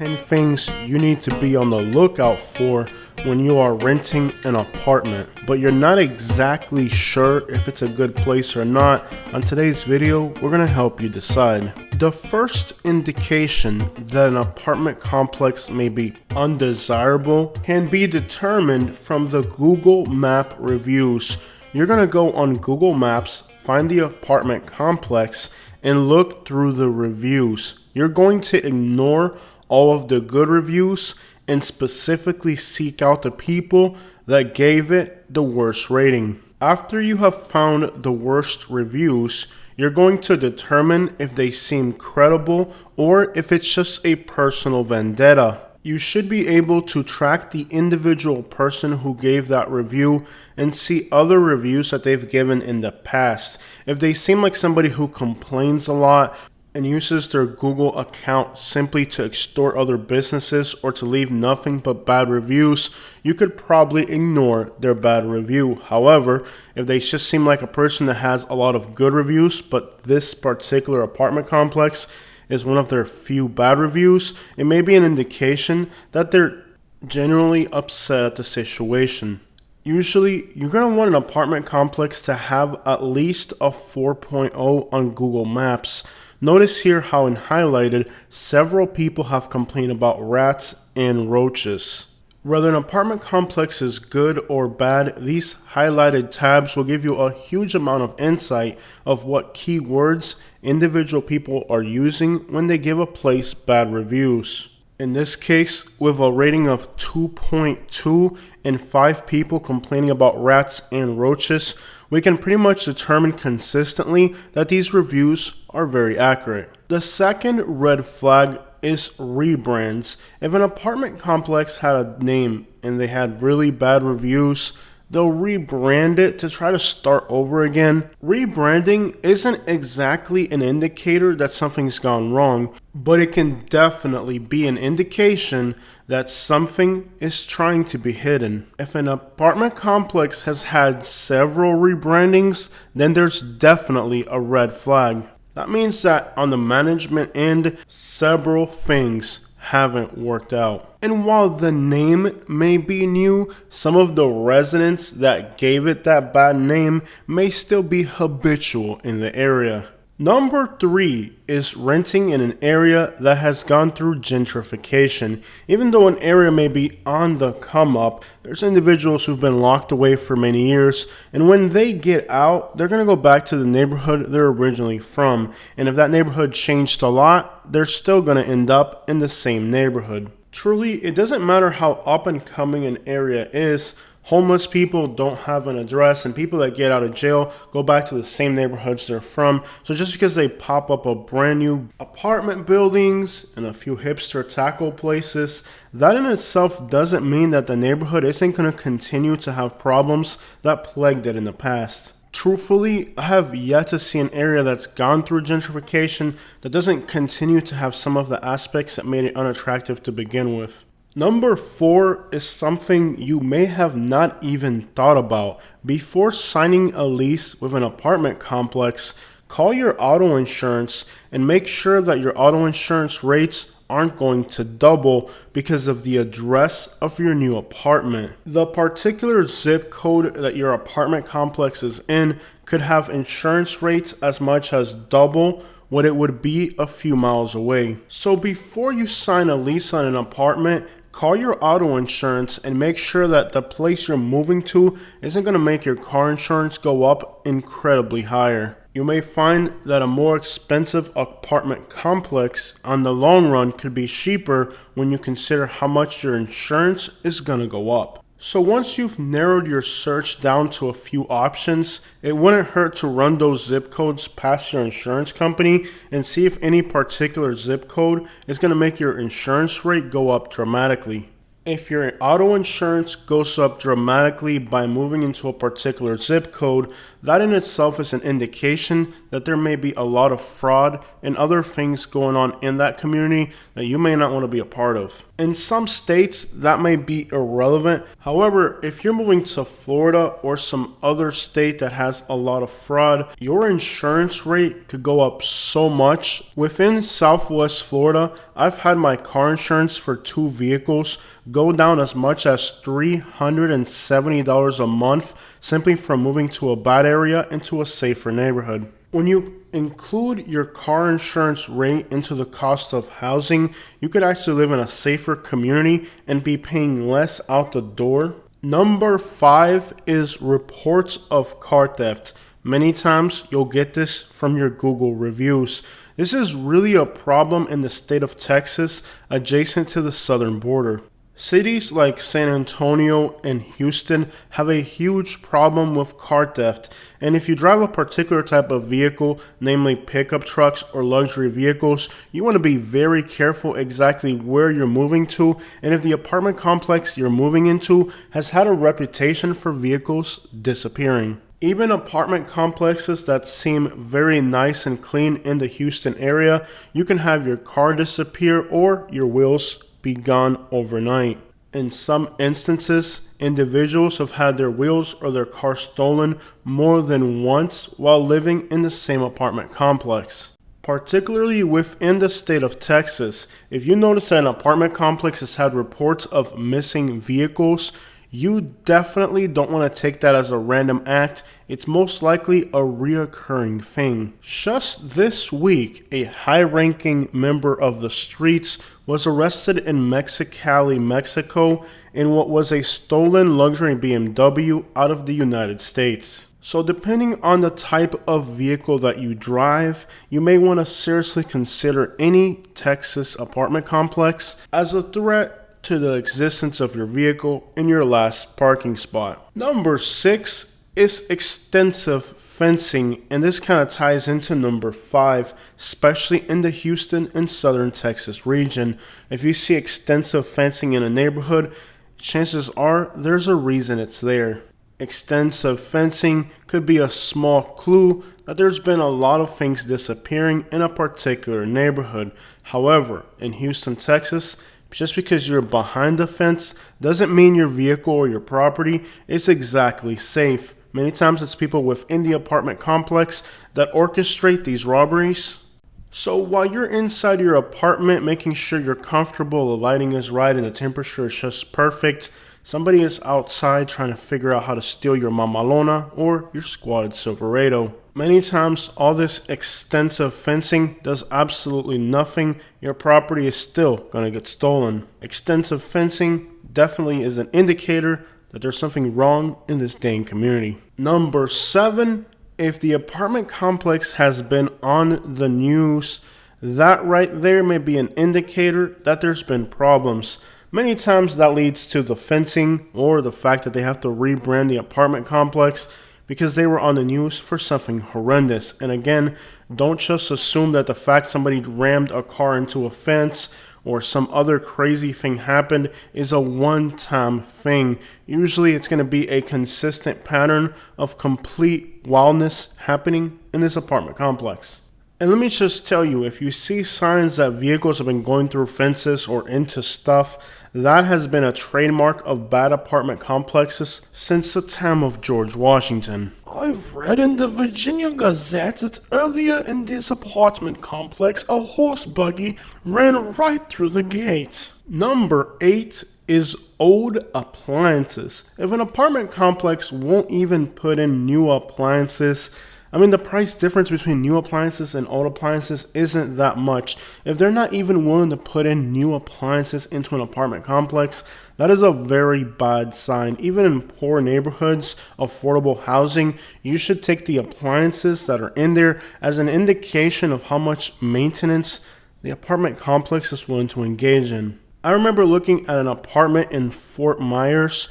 10 things you need to be on the lookout for when you are renting an apartment, but you're not exactly sure if it's a good place or not. On today's video, we're going to help you decide. The first indication that an apartment complex may be undesirable can be determined from the Google Map reviews. You're going to go on Google Maps, find the apartment complex, and look through the reviews. You're going to ignore all of the good reviews and specifically seek out the people that gave it the worst rating. After you have found the worst reviews, you're going to determine if they seem credible or if it's just a personal vendetta. You should be able to track the individual person who gave that review and see other reviews that they've given in the past. If they seem like somebody who complains a lot and uses their Google account simply to extort other businesses or to leave nothing but bad reviews, you could probably ignore their bad review. However, if they just seem like a person that has a lot of good reviews, but this particular apartment complex is one of their few bad reviews, it may be an indication that they're genuinely upset at the situation. Usually, you're going to want an apartment complex to have at least a 4.0 on Google Maps. Notice here how in highlighted, several people have complained about rats and roaches. Whether an apartment complex is good or bad, these highlighted tabs will give you a huge amount of insight of what keywords individual people are using when they give a place bad reviews. In this case, with a rating of 2.2 and 5 people complaining about rats and roaches, we can pretty much determine consistently that these reviews are very accurate. The second red flag is rebrands. If an apartment complex had a name and they had really bad reviews, they'll rebrand it to try to start over again. Rebranding isn't exactly an indicator that something's gone wrong, but it can definitely be an indication that something is trying to be hidden. If an apartment complex has had several rebrandings, then there's definitely a red flag. That means that on the management end, several things haven't worked out. And while the name may be new, some of the residents that gave it that bad name may still be habitual in the area. Number 3 is renting in an area that has gone through gentrification. Even though an area may be on the come up, there's individuals who've been locked away for many years, and when they get out, they're going to go back to the neighborhood they're originally from. And if that neighborhood changed a lot, they're still going to end up in the same neighborhood. Truly, it doesn't matter how up and coming an area is. Homeless people don't have an address, and people that get out of jail go back to the same neighborhoods they're from. So just because they pop up a brand new apartment buildings and a few hipster taco places, that in itself doesn't mean that the neighborhood isn't going to continue to have problems that plagued it in the past. Truthfully, I have yet to see an area that's gone through gentrification that doesn't continue to have some of the aspects that made it unattractive to begin with. Number 4 is something you may have not even thought about. Before signing a lease with an apartment complex, call your auto insurance and make sure that your auto insurance rates aren't going to double because of the address of your new apartment. The particular zip code that your apartment complex is in could have insurance rates as much as double what it would be a few miles away. So before you sign a lease on an apartment, call your auto insurance and make sure that the place you're moving to isn't going to make your car insurance go up incredibly higher. You may find that a more expensive apartment complex on the long run could be cheaper when you consider how much your insurance is going to go up. So once you've narrowed your search down to a few options, it wouldn't hurt to run those zip codes past your insurance company and see if any particular zip code is going to make your insurance rate go up dramatically. If your auto insurance goes up dramatically by moving into a particular zip code, that in itself is an indication that there may be a lot of fraud and other things going on in that community that you may not want to be a part of. In some states, that may be irrelevant. However, if you're moving to Florida or some other state that has a lot of fraud, your insurance rate could go up so much. Within Southwest Florida, I've had my car insurance for 2 vehicles go down as much as $370 a month simply from moving to a bad area into a safer neighborhood. When you include your car insurance rate into the cost of housing, you could actually live in a safer community and be paying less out the door. Number 5 is reports of car theft. Many times you'll get this from your Google reviews. This is really a problem in the state of Texas, adjacent to the southern border. Cities like San Antonio and Houston have a huge problem with car theft, and if you drive a particular type of vehicle, namely pickup trucks or luxury vehicles, you want to be very careful exactly where you're moving to, and if the apartment complex you're moving into has had a reputation for vehicles disappearing. Even apartment complexes that seem very nice and clean in the Houston area, you can have your car disappear or your wheels be gone overnight. In some instances, individuals have had their wheels or their car stolen more than once while living in the same apartment complex. Particularly within the state of Texas, if you notice that an apartment complex has had reports of missing vehicles, you definitely don't want to take that as a random act. It's most likely a reoccurring thing. Just this week, a high-ranking member of the streets was arrested in Mexicali, Mexico, in what was a stolen luxury BMW out of the United States. So depending on the type of vehicle that you drive, you may want to seriously consider any Texas apartment complex as a threat to the existence of your vehicle in your last parking spot. Number 6 is extensive fencing, and this kind of ties into number 5, especially in the Houston and southern Texas region. If you see extensive fencing in a neighborhood, chances are there's a reason it's there. Extensive fencing could be a small clue that there's been a lot of things disappearing in a particular neighborhood. However, in Houston, Texas, just because you're behind the fence doesn't mean your vehicle or your property is exactly safe. Many times it's people within the apartment complex that orchestrate these robberies. So while you're inside your apartment making sure you're comfortable, the lighting is right, and the temperature is just perfect, somebody is outside trying to figure out how to steal your Mamalona or your squatted Silverado. Many times, all this extensive fencing does absolutely nothing. Your property is still going to get stolen. Extensive fencing definitely is an indicator that there's something wrong in this dang community. Number 7, if the apartment complex has been on the news, that right there may be an indicator that there's been problems. Many times that leads to the fencing or the fact that they have to rebrand the apartment complex because they were on the news for something horrendous. And again, don't just assume that the fact somebody rammed a car into a fence or some other crazy thing happened is a one-time thing. Usually it's going to be a consistent pattern of complete wildness happening in this apartment complex. And let me just tell you, if you see signs that vehicles have been going through fences or into stuff, that has been a trademark of bad apartment complexes since the time of George Washington. I've read in the Virginia Gazette that earlier in this apartment complex, a horse buggy ran right through the gate. Number 8 is old appliances. If an apartment complex won't even put in new appliances, the price difference between new appliances and old appliances isn't that much. If they're not even willing to put in new appliances into an apartment complex, that is a very bad sign. Even in poor neighborhoods, affordable housing, you should take the appliances that are in there as an indication of how much maintenance the apartment complex is willing to engage in. I remember looking at an apartment in Fort Myers.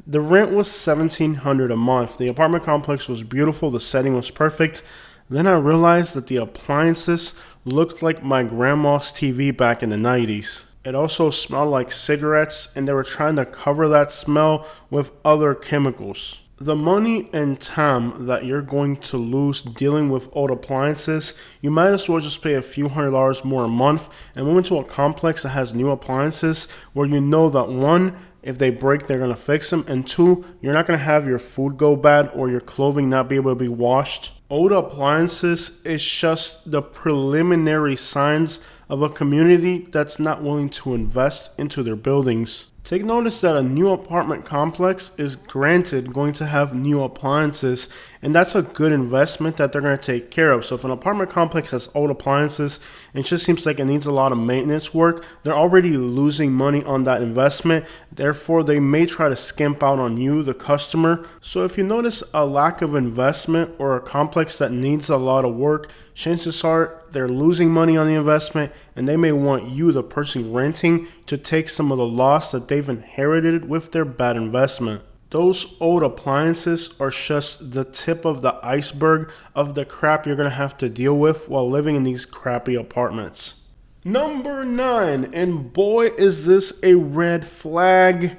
The rent was $1,700 a month. The apartment complex was beautiful. The setting was perfect. Then I realized that the appliances looked like my grandma's TV back in the 90s. It also smelled like cigarettes, and they were trying to cover that smell with other chemicals. The money and time that you're going to lose dealing with old appliances, you might as well just pay a few $100s more a month and move into a complex that has new appliances where you know that one, if they break, they're going to fix them, and two, you're not going to have your food go bad or your clothing not be able to be washed. Old appliances is just the preliminary signs of a community that's not willing to invest into their buildings. Take notice that a new apartment complex is granted going to have new appliances, and that's a good investment that they're going to take care of. So if an apartment complex has old appliances and it just seems like it needs a lot of maintenance work, they're already losing money on that investment. Therefore, they may try to skimp out on you, the customer. So if you notice a lack of investment or a complex that needs a lot of work, chances are they're losing money on the investment, and they may want you, the person renting, to take some of the loss that they've inherited with their bad investment. Those old appliances are just the tip of the iceberg of the crap you're going to have to deal with while living in these crappy apartments. Number 9, and boy is this a red flag,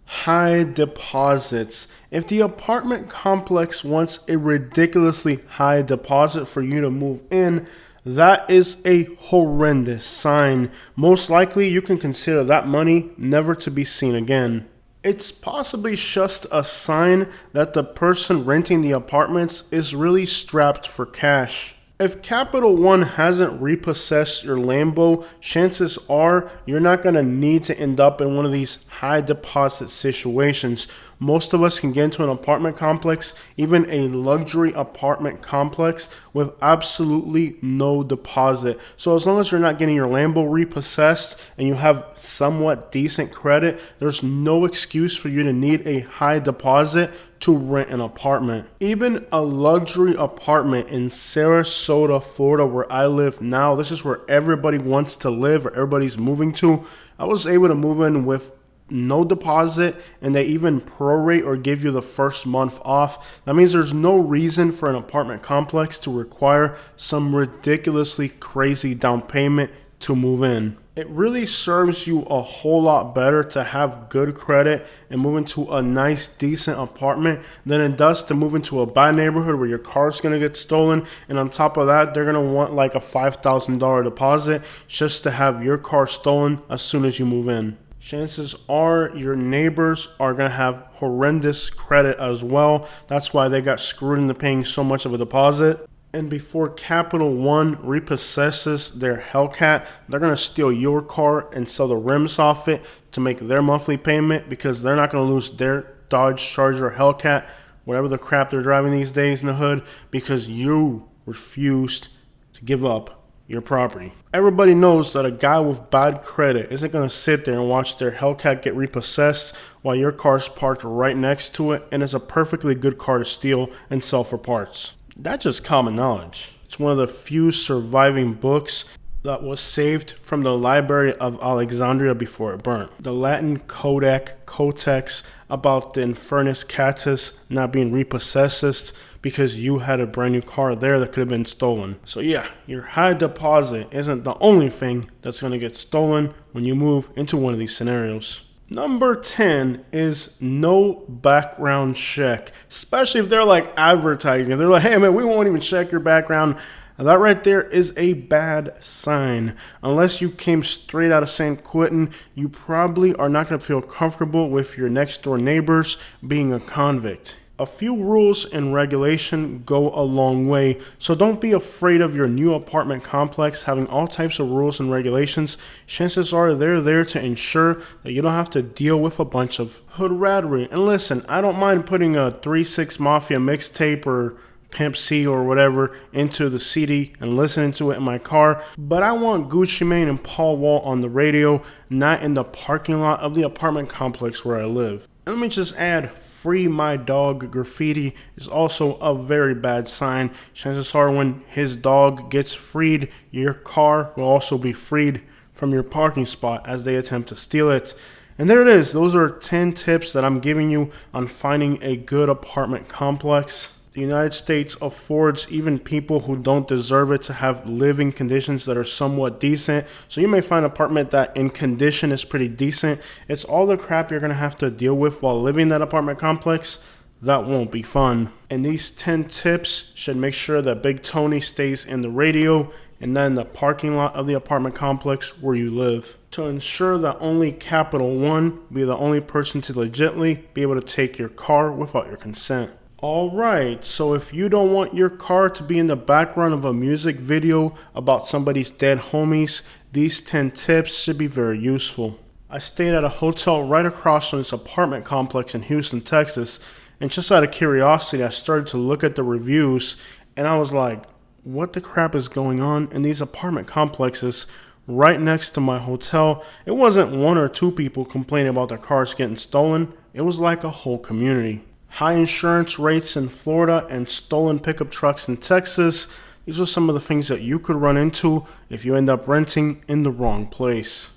high deposits. If the apartment complex wants a ridiculously high deposit for you to move in, that is a horrendous sign. Most likely you can consider that money never to be seen again. It's possibly just a sign that the person renting the apartments is really strapped for cash. If Capital One hasn't repossessed your Lambo, chances are you're not going to need to end up in one of these high deposit situations. Most of us can get into an apartment complex, even a luxury apartment complex, with absolutely no deposit. So as long as you're not getting your Lambo repossessed and you have somewhat decent credit, there's no excuse for you to need a high deposit to rent an apartment. Even a luxury apartment in Sarasota, Florida, where I live now, this is where everybody wants to live or everybody's moving to. I was able to move in with no deposit, and they even prorate or give you the first month off. That means there's no reason for an apartment complex to require some ridiculously crazy down payment to move in. It really serves you a whole lot better to have good credit and move into a nice, decent apartment than it does to move into a bad neighborhood where your car's going to get stolen. And on top of that, they're going to want like a $5,000 deposit just to have your car stolen as soon as you move in. Chances are your neighbors are going to have horrendous credit as well. That's why they got screwed into paying so much of a deposit. And before Capital One repossesses their Hellcat, they're going to steal your car and sell the rims off it to make their monthly payment, because they're not going to lose their Dodge Charger Hellcat, whatever the crap they're driving these days in the hood, because you refused to give up your property. Everybody knows that a guy with bad credit isn't going to sit there and watch their Hellcat get repossessed while your car's parked right next to it and it's a perfectly good car to steal and sell for parts. That's just common knowledge. It's one of the few surviving books that was saved from the Library of Alexandria before it burnt. The Latin Codex about the Infernus Catus not being repossessed because you had a brand new car there that could have been stolen. So yeah, your high deposit isn't the only thing that's going to get stolen when you move into one of these scenarios. Number 10 is no background check, especially if they're like advertising. If they're like, hey man, we won't even check your background. That right there is a bad sign. Unless you came straight out of San Quentin, you probably are not going to feel comfortable with your next door neighbors being a convict. A few rules and regulation go a long way, so don't be afraid of your new apartment complex having all types of rules and regulations. Chances are they're there to ensure that you don't have to deal with a bunch of hood rattery. And listen, I don't mind putting a 3-6 Mafia mixtape or Pimp C or whatever into the CD and listening to it in my car, but I want Gucci Mane and Paul Wall on the radio, not in the parking lot of the apartment complex where I live. And let me just add, free my dog graffiti is also a very bad sign. Chances are when his dog gets freed, your car will also be freed from your parking spot as they attempt to steal it. And there it is. Those are 10 tips that I'm giving you on finding a good apartment complex. The United States affords even people who don't deserve it to have living conditions that are somewhat decent. So you may find an apartment that in condition is pretty decent. It's all the crap you're going to have to deal with while living in that apartment complex that won't be fun. And these 10 tips should make sure that Big Tony stays in the radio and not in the parking lot of the apartment complex where you live, to ensure that only Capital One be the only person to legitimately be able to take your car without your consent. Alright, so if you don't want your car to be in the background of a music video about somebody's dead homies, these 10 tips should be very useful. I stayed at a hotel right across from this apartment complex in Houston, Texas, and just out of curiosity I started to look at the reviews, and I was like, what the crap is going on in these apartment complexes right next to my hotel? It wasn't one or two people complaining about their cars getting stolen, it was like a whole community. High insurance rates in Florida and stolen pickup trucks in Texas. These are some of the things that you could run into if you end up renting in the wrong place.